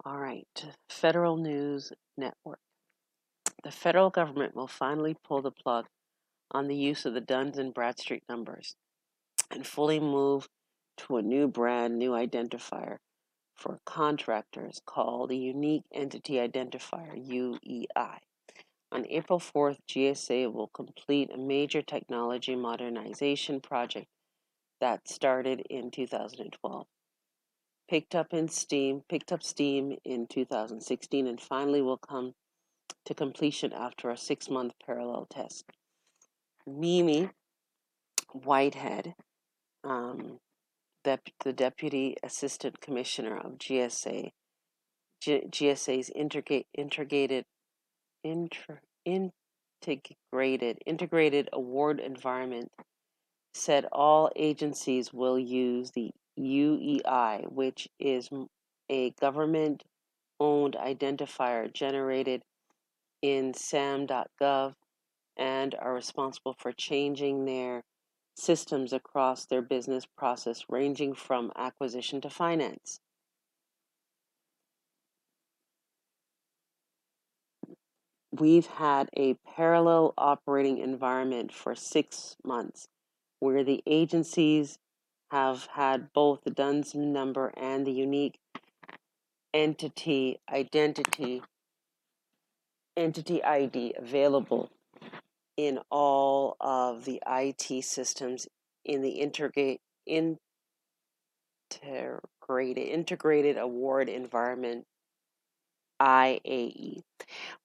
All right, Federal News Network. The federal government will finally pull the plug on the use of the Duns and Bradstreet numbers and fully move to a brand new identifier for contractors called a Unique Entity Identifier, UEI. On April 4th, GSA will complete a major technology modernization project that started in 2012. Picked up steam in 2016 and finally will come to completion after a 6-month parallel test. Mimi Whitehead, the Deputy Assistant Commissioner of GSA's integrated award environment, said all agencies will use the UEI, which is a government-owned identifier generated in sam.gov, and are responsible for changing their systems across their business process, ranging from acquisition to finance. We've had a parallel operating environment for 6 months where the agencies have had both the DUNS number and the unique entity ID available in all of the IT systems in the integrated award environment, IAE.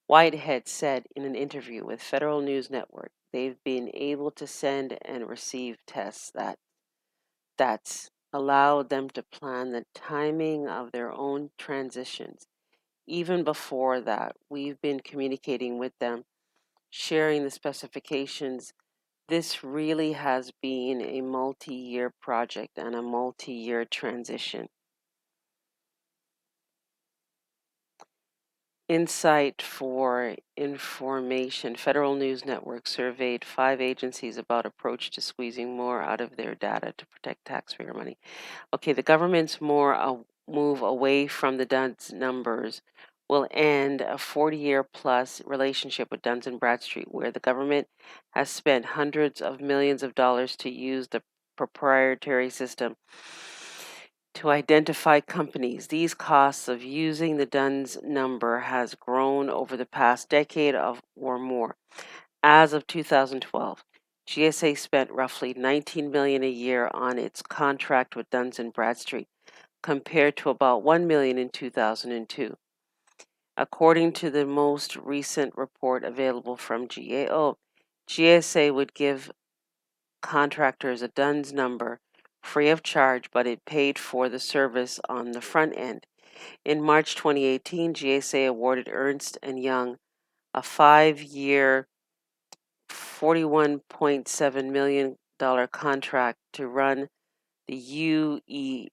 Whitehead said in an interview with Federal News Network they've been able to send and receive tests that's allowed them to plan the timing of their own transitions. Even before that, we've been communicating with them, sharing the specifications. This really has been a multi-year project and a multi-year transition. Insight for Information. Federal News Network surveyed 5 agencies about approach to squeezing more out of their data to protect taxpayer money. Okay, the government's move away from the DUNS numbers will end a 40-year plus relationship with Duns and Bradstreet, where the government has spent hundreds of millions of dollars to use the proprietary system to identify companies. These costs of using the DUNS number has grown over the past decade or more. As of 2012, GSA spent roughly $19 million a year on its contract with Duns and Bradstreet, compared to about $1 million in 2002. According to the most recent report available from GAO, GSA would give contractors a DUNS number free of charge, but it paid for the service on the front end. In March 2018, GSA awarded Ernst & Young a 5-year, $41.7 million contract to run the UEI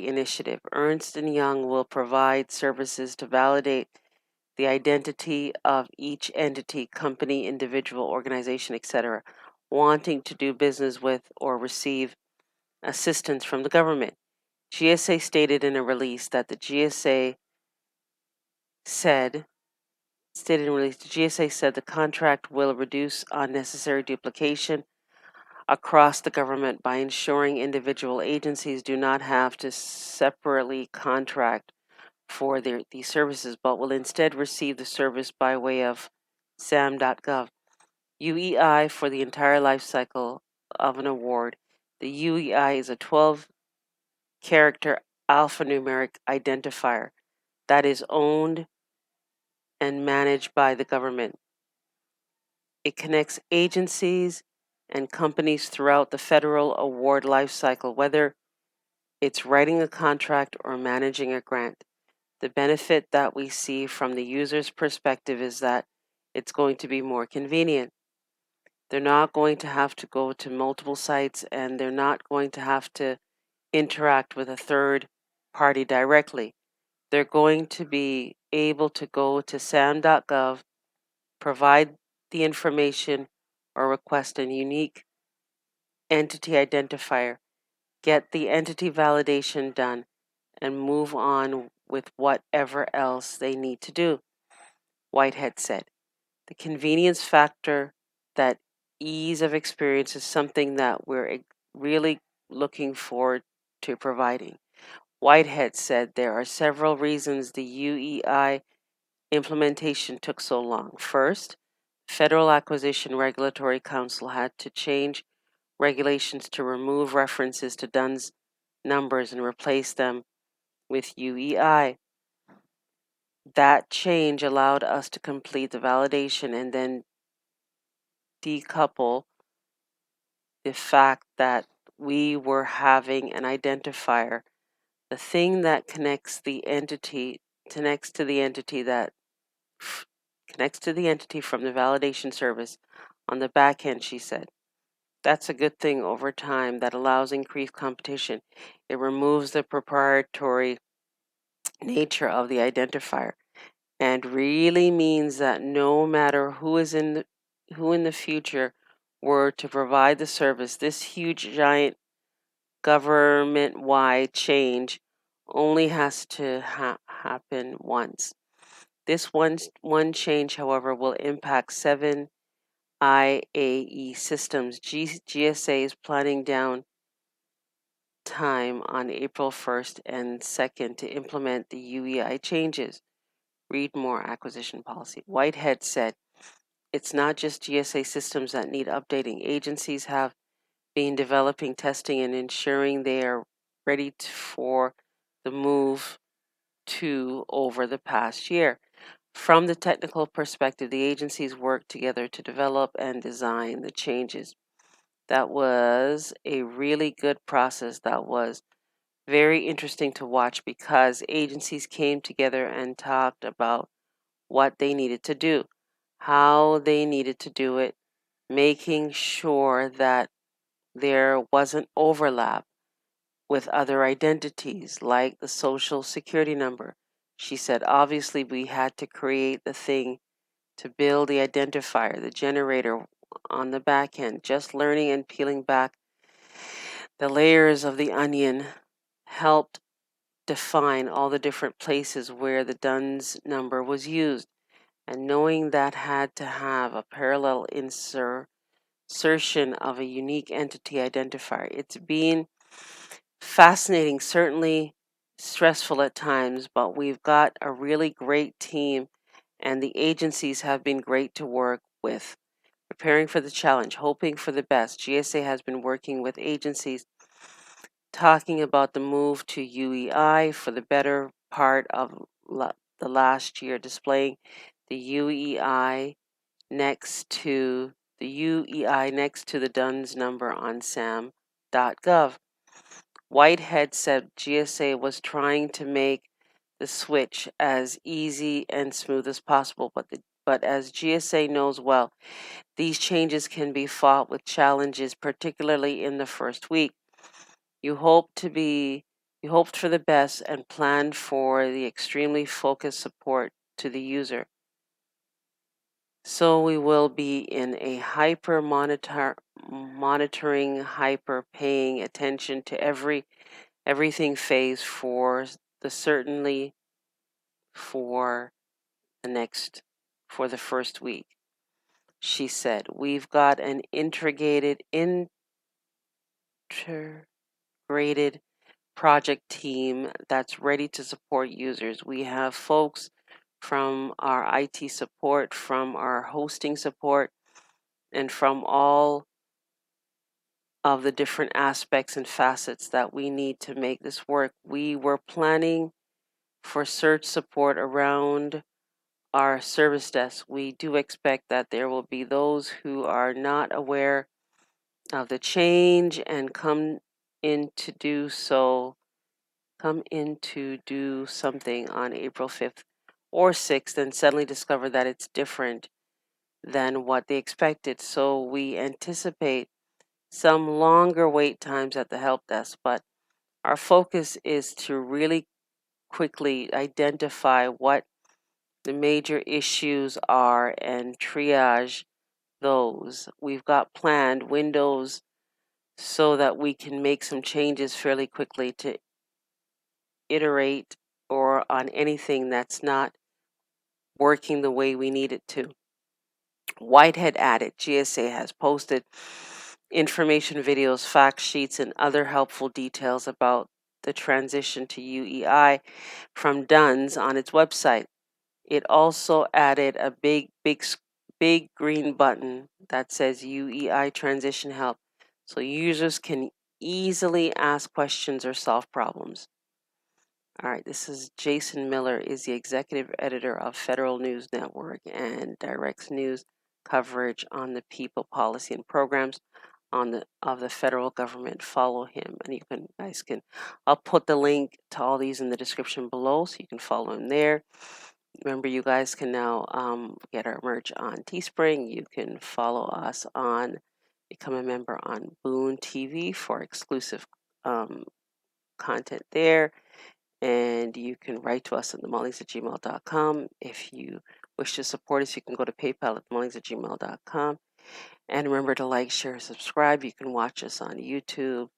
initiative. Ernst & Young will provide services to validate the identity of each entity, company, individual, organization, etc., wanting to do business with or receive assistance from the government. GSA stated in a release that the GSA said the contract will reduce unnecessary duplication across the government by ensuring individual agencies do not have to separately contract for these services, but will instead receive the service by way of sam.gov. UEI for the entire life cycle of an award. The UEI is a 12-character alphanumeric identifier that is owned and managed by the government. It connects agencies and companies throughout the federal award life cycle, whether it's writing a contract or managing a grant. The benefit that we see from the user's perspective is that it's going to be more convenient. They're not going to have to go to multiple sites, and they're not going to have to interact with a third party directly. They're going to be able to go to sam.gov, provide the information, or request a unique entity identifier, get the entity validation done, and move on with whatever else they need to do, Whitehead said. The convenience factor, that ease of experience, is something that we're really looking forward to providing. Whitehead said there are several reasons the UEI implementation took so long. First, Federal Acquisition Regulatory Council had to change regulations to remove references to DUNS numbers and replace them with UEI. That change allowed us to complete the validation and then decouple the fact that we were having an identifier, the thing that connects the entity to the entity that connects to the entity from the validation service on the back end, she said. That's a good thing over time. That allows increased competition. It removes the proprietary nature of the identifier and really means that no matter who in the future were to provide the service, this huge giant government-wide change only has to happen once. This one change, however, will impact 7 IAE systems. GSA is planning down time on April 1st and 2nd to implement the UEI changes. Read more acquisition policy. Whitehead said, it's not just GSA systems that need updating. Agencies have been developing, testing, and ensuring they are ready for the move to over the past year. From the technical perspective, the agencies worked together to develop and design the changes. That was a really good process. That was very interesting to watch because agencies came together and talked about what they needed to do, how they needed to do it, making sure that there wasn't overlap with other identities like the social security number. She said, obviously, we had to create the thing to build the identifier, the generator on the back end. Just learning and peeling back the layers of the onion helped define all the different places where the DUNS number was used. And knowing that had to have a parallel insertion of a unique entity identifier. It's been fascinating, certainly stressful at times, but we've got a really great team and the agencies have been great to work with. Preparing for the challenge, hoping for the best. GSA has been working with agencies talking about the move to UEI for the better part of the last year, displaying the UEI next to the DUNS number on SAM.gov. Whitehead said GSA was trying to make the switch as easy and smooth as possible, but as GSA knows well, these changes can be fought with challenges, particularly in the first week. You hoped for the best and planned for the extremely focused support to the user. So we will be in a hyper monitoring, hyper paying attention to everything phase for certainly for the first week. She said, we've got an integrated project team that's ready to support users. We have folks from our IT support, from our hosting support, and from all of the different aspects and facets that we need to make this work. We were planning for search support around our service desk. We do expect that there will be those who are not aware of the change and come in to do something on April 5th or 6th and suddenly discover that it's different than what they expected. So we anticipate some longer wait times at the help desk, but our focus is to really quickly identify what the major issues are and triage those. We've got planned windows so that we can make some changes fairly quickly to iterate or on anything that's not working the way we need it to. Whitehead added, GSA has posted information videos, fact sheets, and other helpful details about the transition to UEI from Dunn's on its website. It also added a big green button that says UEI transition help, so users can easily ask questions or solve problems. All right, this is Jason Miller, is the executive editor of Federal News Network and directs news coverage on the people, policy, and programs of the federal government. Follow him, and you guys can. I'll put the link to all these in the description below, so you can follow him there. Remember, you guys can now get our merch on Teespring. You can follow us on, become a member on Boon TV for exclusive content there. And you can write to us at themullings@gmail.com. If you wish to support us, you can go to PayPal at themullings@gmail.com. And remember to like, share, subscribe. You can watch us on YouTube,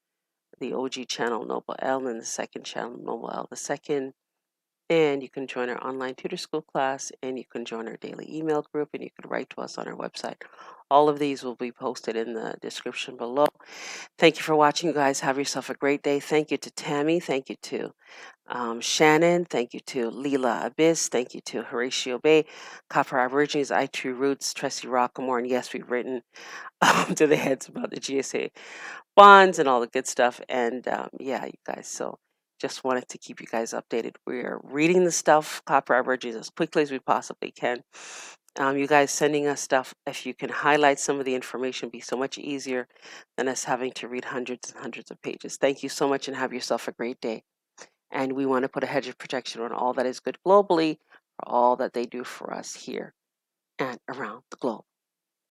the OG channel, Nobel L, and the second channel, Nobel L the second. And you can join our online tutor school class, and you can join our daily email group, and you can write to us on our website. All of these will be posted in the description below. Thank you for watching, you guys. Have yourself a great day. Thank you to Tammy. Thank you to Shannon. Thank you to Leela Abyss. Thank you to Horatio Bay, Copper Aborigines, I True Roots, Tressie Rockamore. And yes, we've written to the heads about the GSA bonds and all the good stuff. And yeah, you guys, so just wanted to keep you guys updated. We're reading the stuff, Copper Aborigines, as quickly as we possibly can. You guys sending us stuff, if you can highlight some of the information, be so much easier than us having to read hundreds and hundreds of pages. Thank you so much, and have yourself a great day. And we want to put a hedge of protection on all that is good globally for all that they do for us here and around the globe.